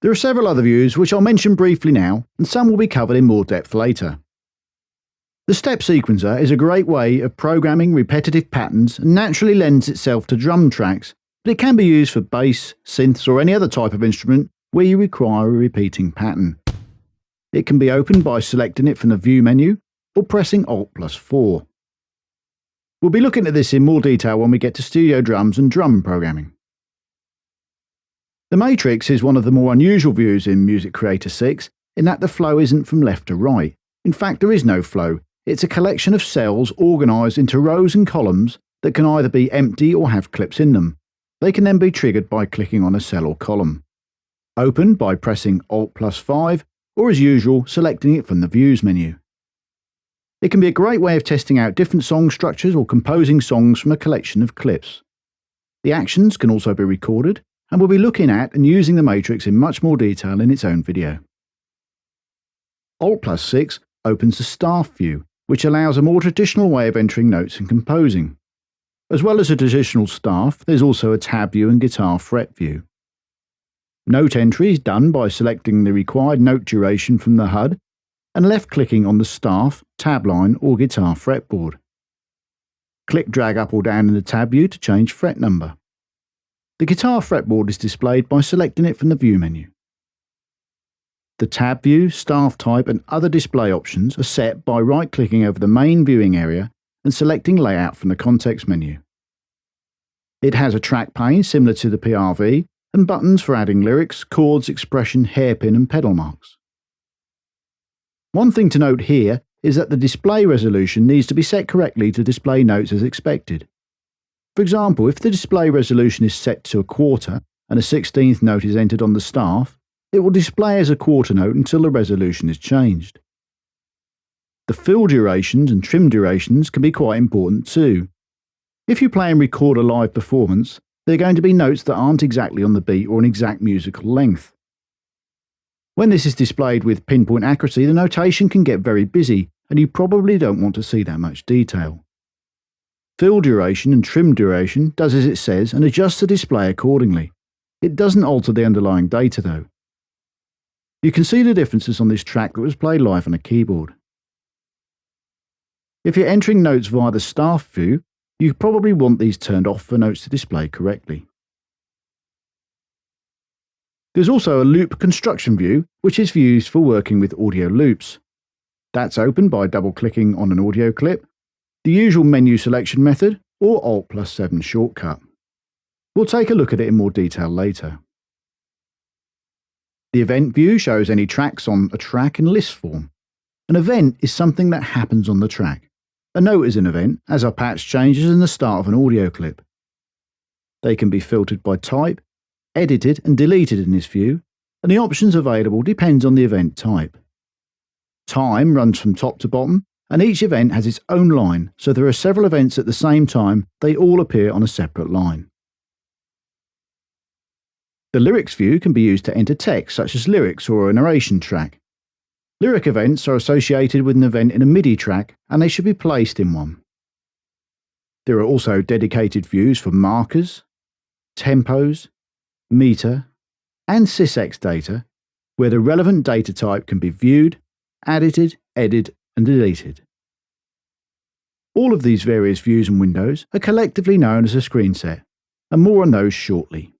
There are several other views which I'll mention briefly now, and some will be covered in more depth later. The step sequencer is a great way of programming repetitive patterns and naturally lends itself to drum tracks, but it can be used for bass, synths or any other type of instrument where you require a repeating pattern. It can be opened by selecting it from the View menu or pressing Alt+4. We'll be looking at this in more detail when we get to studio drums and drum programming. The matrix is one of the more unusual views in Music Creator 6 in that the flow isn't from left to right. In fact, there is no flow. It's a collection of cells organised into rows and columns that can either be empty or have clips in them. They can then be triggered by clicking on a cell or column. Open by pressing Alt+5 or as usual selecting it from the Views menu. It can be a great way of testing out different song structures or composing songs from a collection of clips. The actions can also be recorded, and we'll be looking at and using the matrix in much more detail in its own video. Alt+6 opens the Staff view, which allows a more traditional way of entering notes and composing. As well as a traditional staff, there's also a tab view and guitar fret view. Note entry is done by selecting the required note duration from the HUD and left-clicking on the staff, tab line or guitar fretboard. Click drag up or down in the tab view to change fret number. The guitar fretboard is displayed by selecting it from the View menu. The tab view, staff type and other display options are set by right-clicking over the main viewing area and selecting Layout from the context menu. It has a track pane similar to the PRV and buttons for adding lyrics, chords, expression, hairpin and pedal marks. One thing to note here is that the display resolution needs to be set correctly to display notes as expected. For example, if the display resolution is set to a quarter and a 16th note is entered on the staff, it will display as a quarter note until the resolution is changed. The fill durations and trim durations can be quite important too. If you play and record a live performance, there are going to be notes that aren't exactly on the beat or an exact musical length. When this is displayed with pinpoint accuracy, the notation can get very busy and you probably don't want to see that much detail. Fill duration and trim duration does as it says and adjusts the display accordingly. It doesn't alter the underlying data though. You can see the differences on this track that was played live on a keyboard. If you're entering notes via the staff view, you probably want these turned off for notes to display correctly. There's also a loop construction view, which is used for working with audio loops. That's opened by double-clicking on an audio clip, the usual menu selection method, or Alt+7 shortcut. We'll take a look at it in more detail later. The event view shows any tracks on a track in list form. An event is something that happens on the track. A note is an event, as are patch changes in the start of an audio clip. They can be filtered by type, edited and deleted in this view, and the options available depends on the event type. Time runs from top to bottom, and each event has its own line, so there are several events at the same time, they all appear on a separate line. The lyrics view can be used to enter text such as lyrics or a narration track. Lyric events are associated with an event in a MIDI track and they should be placed in one. There are also dedicated views for markers, tempos, meter and sysx data where the relevant data type can be viewed, edited and deleted. All of these various views and windows are collectively known as a screenset, and more on those shortly.